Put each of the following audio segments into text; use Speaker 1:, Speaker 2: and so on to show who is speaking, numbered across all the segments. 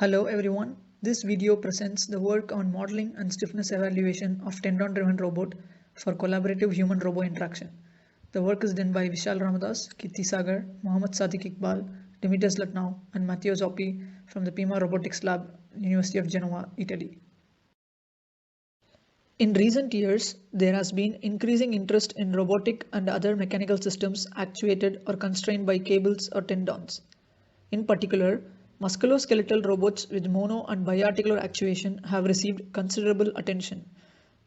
Speaker 1: Hello everyone, this video presents the work on modeling and stiffness evaluation of tendon-driven robot for collaborative human-robot interaction. The work is done by Vishal Ramadas, Kirti Sagar, Mohammad Sadiq Iqbal, Dimitas Latnau and Matteo Zoppi from the Pima Robotics Lab, University of Genoa, Italy. In recent years, there has been increasing interest in robotic and other mechanical systems actuated or constrained by cables or tendons. In particular, musculoskeletal robots with mono and biarticular actuation have received considerable attention.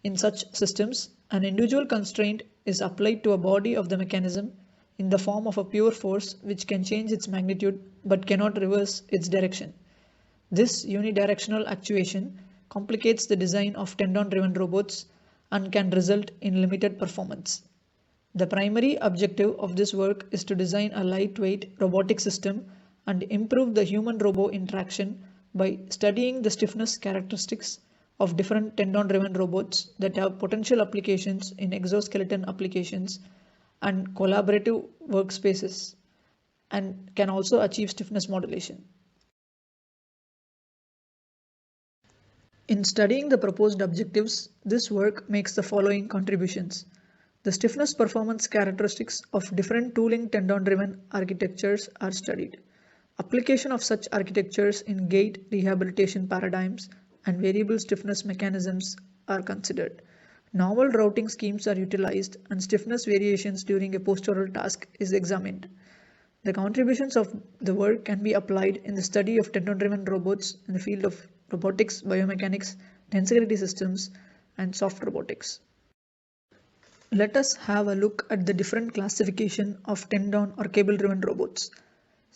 Speaker 1: In such systems, an individual constraint is applied to a body of the mechanism in the form of a pure force which can change its magnitude but cannot reverse its direction. This unidirectional actuation complicates the design of tendon-driven robots and can result in limited performance. The primary objective of this work is to design a lightweight robotic system and improve the human-robot interaction by studying the stiffness characteristics of different tendon-driven robots that have potential applications in exoskeleton applications and collaborative workspaces and can also achieve stiffness modulation. In studying the proposed objectives, this work makes the following contributions. The stiffness performance characteristics of different tooling tendon-driven architectures are studied. Application of such architectures in gait rehabilitation paradigms and variable stiffness mechanisms are considered. Novel routing schemes are utilized and stiffness variations during a postural task is examined. The contributions of the work can be applied in the study of tendon-driven robots in the field of robotics, biomechanics, tensegrity systems, and soft robotics. Let us have a look at the different classification of tendon or cable-driven robots.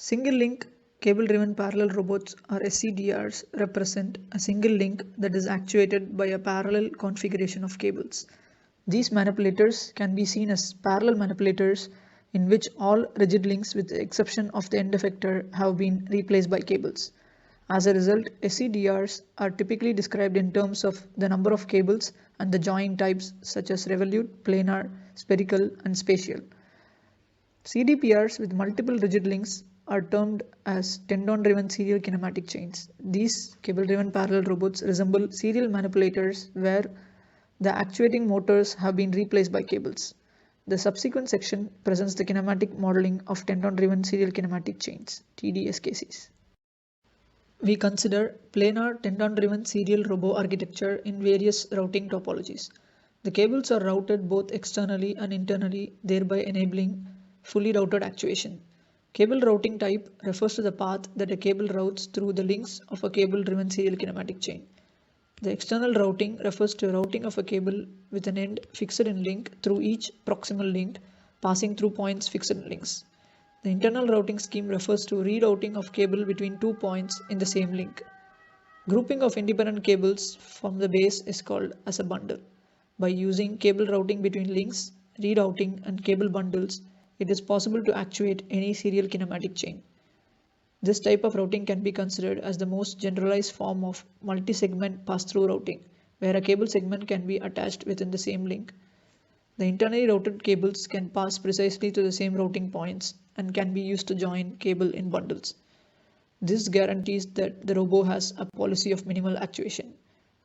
Speaker 1: Single-link cable-driven parallel robots or SCDRs represent a single link that is actuated by a parallel configuration of cables. These manipulators can be seen as parallel manipulators in which all rigid links with the exception of the end effector have been replaced by cables. As a result, SCDRs are typically described in terms of the number of cables and the joint types such as revolute, planar, spherical, and spatial. CDPRs with multiple rigid links are termed as tendon-driven serial kinematic chains. These cable-driven parallel robots resemble serial manipulators where the actuating motors have been replaced by cables. The subsequent section presents the kinematic modeling of tendon-driven serial kinematic chains, TDSKCs. We consider planar tendon-driven serial robo architecture in various routing topologies. The cables are routed both externally and internally, thereby enabling fully routed actuation. Cable routing type refers to the path that a cable routes through the links of a cable-driven serial kinematic chain. The external routing refers to routing of a cable with an end fixed in link through each proximal link, passing through points fixed in links. The internal routing scheme refers to rerouting of cable between 2 points in the same link. Grouping of independent cables from the base is called as a bundle. By using cable routing between links, rerouting, and cable bundles, it is possible to actuate any serial kinematic chain. This type of routing can be considered as the most generalized form of multi-segment pass-through routing, where a cable segment can be attached within the same link. The internally routed cables can pass precisely to the same routing points and can be used to join cable in bundles. This guarantees that the robot has a policy of minimal actuation.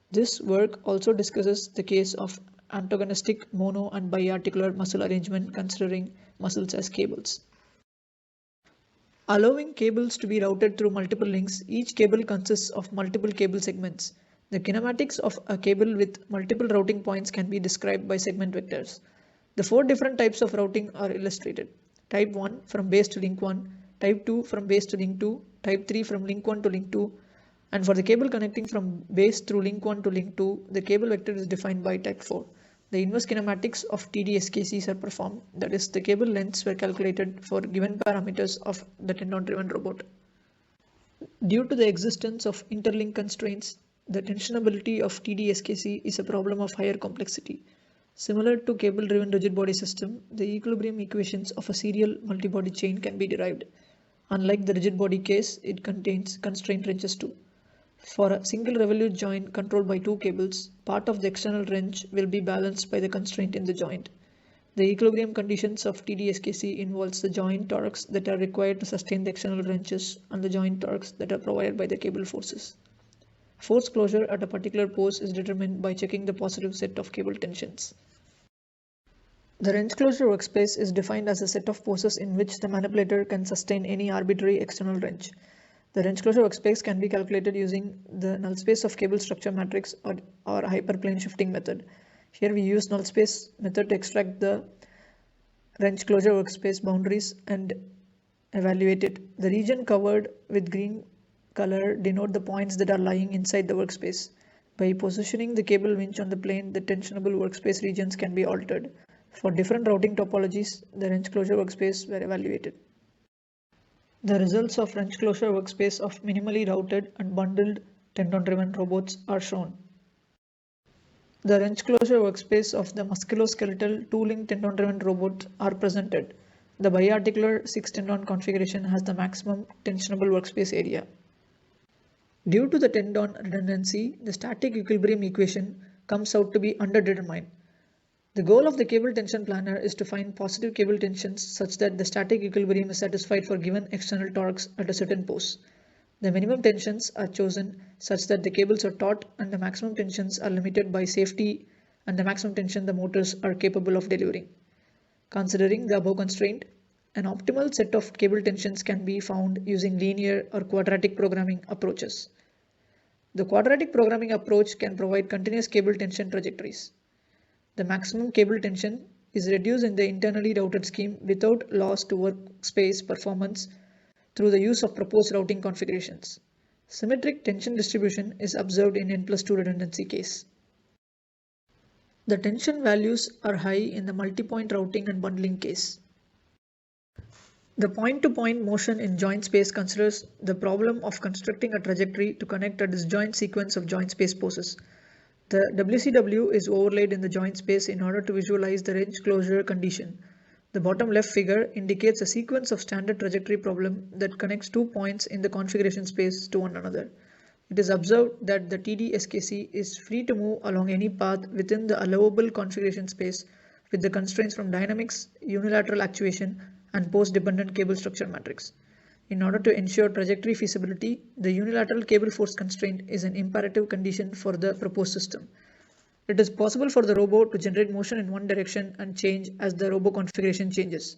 Speaker 1: This work also discusses the case of antagonistic mono and biarticular muscle arrangement considering muscles as cables. Allowing cables to be routed through multiple links, each cable consists of multiple cable segments. The kinematics of a cable with multiple routing points can be described by segment vectors. The 4 different types of routing are illustrated. Type 1 from base to link 1, Type 2 from base to link 2, Type 3 from link 1 to link 2, and for the cable connecting from base through link 1 to link 2, the cable vector is defined by Type 4. The inverse kinematics of TDSKCs are performed, that is, the cable lengths were calculated for given parameters of the tendon-driven robot. Due to the existence of interlink constraints, the tensionability of TDSKC is a problem of higher complexity. Similar to cable-driven rigid body system, the equilibrium equations of a serial multi-body chain can be derived. Unlike the rigid body case, it contains constraint wrenches too. For a single revolute joint controlled by 2 cables, part of the external wrench will be balanced by the constraint in the joint. The equilibrium conditions of TD-SKC involves the joint torques that are required to sustain the external wrenches and the joint torques that are provided by the cable forces. Force closure at a particular pose is determined by checking the positive set of cable tensions. The wrench closure workspace is defined as a set of poses in which the manipulator can sustain any arbitrary external wrench. The wrench closure workspace can be calculated using the null space of cable structure matrix or hyperplane shifting method. Here we use null space method to extract the wrench closure workspace boundaries and evaluate it. The region covered with green color denote the points that are lying inside the workspace. By positioning the cable winch on the plane, the tensionable workspace regions can be altered. For different routing topologies, the wrench closure workspace were evaluated. The results of wrench closure workspace of minimally routed and bundled tendon-driven robots are shown. The wrench closure workspace of the musculoskeletal two-link tendon-driven robot are presented. The biarticular 6-tendon configuration has the maximum tensionable workspace area. Due to the tendon redundancy, the static equilibrium equation comes out to be underdetermined. The goal of the cable tension planner is to find positive cable tensions such that the static equilibrium is satisfied for given external torques at a certain pose. The minimum tensions are chosen such that the cables are taut and the maximum tensions are limited by safety and the maximum tension the motors are capable of delivering. Considering the above constraint, an optimal set of cable tensions can be found using linear or quadratic programming approaches. The quadratic programming approach can provide continuous cable tension trajectories. The maximum cable tension is reduced in the internally routed scheme without loss to workspace performance through the use of proposed routing configurations. Symmetric tension distribution is observed in N+2 redundancy case. The tension values are high in the multi-point routing and bundling case. The point-to-point motion in joint space considers the problem of constructing a trajectory to connect a disjoint sequence of joint space poses. The WCW is overlaid in the joint space in order to visualize the wrench closure condition. The bottom left figure indicates a sequence of standard trajectory problem that connects 2 points in the configuration space to one another. It is observed that the TD-SKC is free to move along any path within the allowable configuration space with the constraints from dynamics, unilateral actuation, and post-dependent cable structure matrix. In order to ensure trajectory feasibility, the unilateral cable force constraint is an imperative condition for the proposed system. It is possible for the robo to generate motion in one direction and change as the robo configuration changes.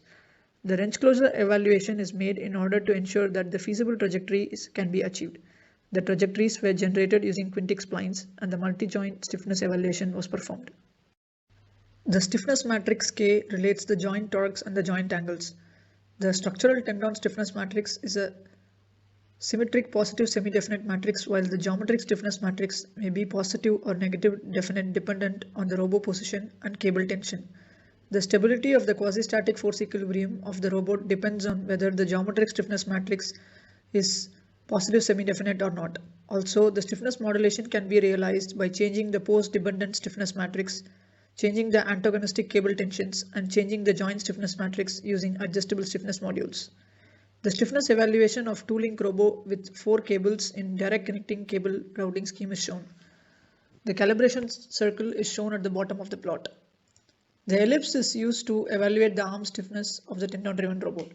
Speaker 1: The wrench closure evaluation is made in order to ensure that the feasible trajectories can be achieved. The trajectories were generated using quintic splines and the multi-joint stiffness evaluation was performed. The stiffness matrix K relates the joint torques and the joint angles. The structural tendon stiffness matrix is a symmetric positive semi-definite matrix, while the geometric stiffness matrix may be positive or negative definite dependent on the robo position and cable tension. The stability of the quasi-static force equilibrium of the robot depends on whether the geometric stiffness matrix is positive semi-definite or not. Also, the stiffness modulation can be realized by changing the post-dependent stiffness matrix, changing the antagonistic cable tensions, and changing the joint stiffness matrix using adjustable stiffness modules. The stiffness evaluation of two-link robo with 4 cables in direct connecting cable routing scheme is shown. The calibration circle is shown at the bottom of the plot. The ellipse is used to evaluate the arm stiffness of the tendon-driven robot.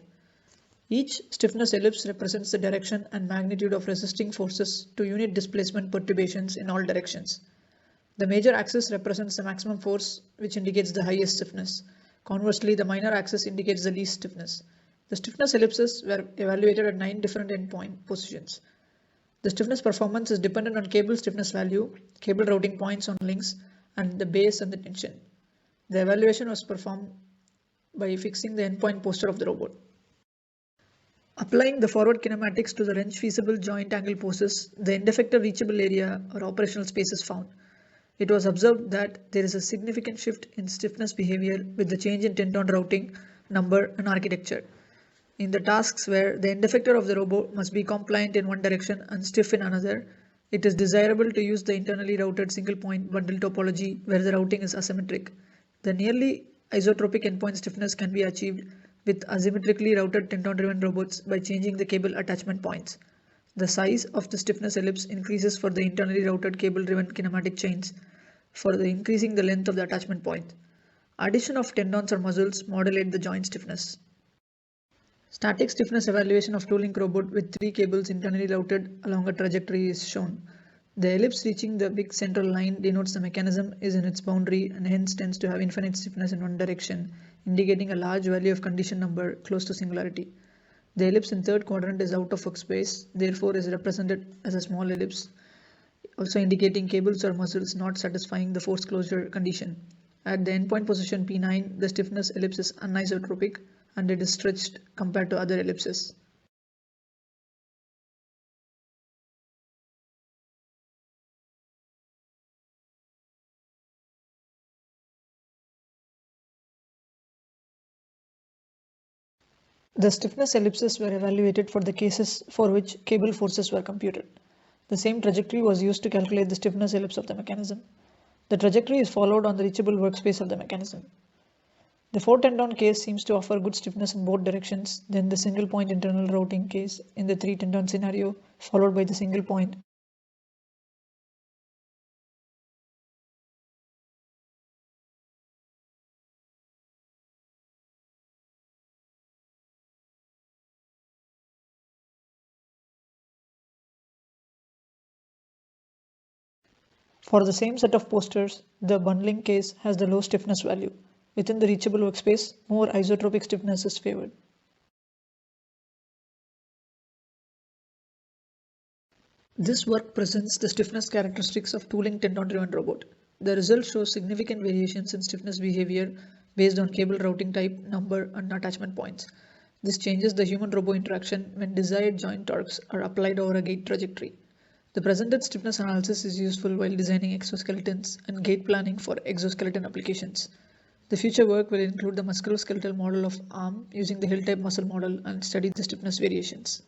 Speaker 1: Each stiffness ellipse represents the direction and magnitude of resisting forces to unit displacement perturbations in all directions. The major axis represents the maximum force, which indicates the highest stiffness. Conversely, the minor axis indicates the least stiffness. The stiffness ellipses were evaluated at 9 different endpoint positions. The stiffness performance is dependent on cable stiffness value, cable routing points on links, and the base and the tension. The evaluation was performed by fixing the endpoint poster of the robot. Applying the forward kinematics to the wrench feasible joint angle poses, the end effector reachable area or operational space is found. It was observed that there is a significant shift in stiffness behavior with the change in tendon routing, number, and architecture. In the tasks where the end effector of the robot must be compliant in one direction and stiff in another, it is desirable to use the internally routed single point bundle topology where the routing is asymmetric. The nearly isotropic endpoint stiffness can be achieved with asymmetrically routed tendon-driven robots by changing the cable attachment points. The size of the stiffness ellipse increases for the internally routed cable-driven kinematic chains for increasing the length of the attachment point. Addition of tendons or muscles modulate the joint stiffness. Static stiffness evaluation of two-link robot with 3 cables internally routed along a trajectory is shown. The ellipse reaching the big central line denotes the mechanism is in its boundary and hence tends to have infinite stiffness in one direction, indicating a large value of condition number close to singularity. The ellipse in third quadrant is out of workspace, therefore is represented as a small ellipse, also indicating cables or muscles not satisfying the force closure condition. At the endpoint position P9, the stiffness ellipse is anisotropic and it is stretched compared to other ellipses. The stiffness ellipses were evaluated for the cases for which cable forces were computed. The same trajectory was used to calculate the stiffness ellipse of the mechanism. The trajectory is followed on the reachable workspace of the mechanism. The 4-tendon case seems to offer good stiffness in both directions, then the single point internal routing case in the 3-tendon scenario, followed by the single point. For the same set of posters, the bundling case has the low stiffness value. Within the reachable workspace, more isotropic stiffness is favored. This work presents the stiffness characteristics of two-link tendon-driven robot. The result shows significant variations in stiffness behavior based on cable routing type, number, and attachment points. This changes the human-robot interaction when desired joint torques are applied over a gait trajectory. The presented stiffness analysis is useful while designing exoskeletons and gait planning for exoskeleton applications. The future work will include the musculoskeletal model of arm using the hill-type muscle model and study the stiffness variations.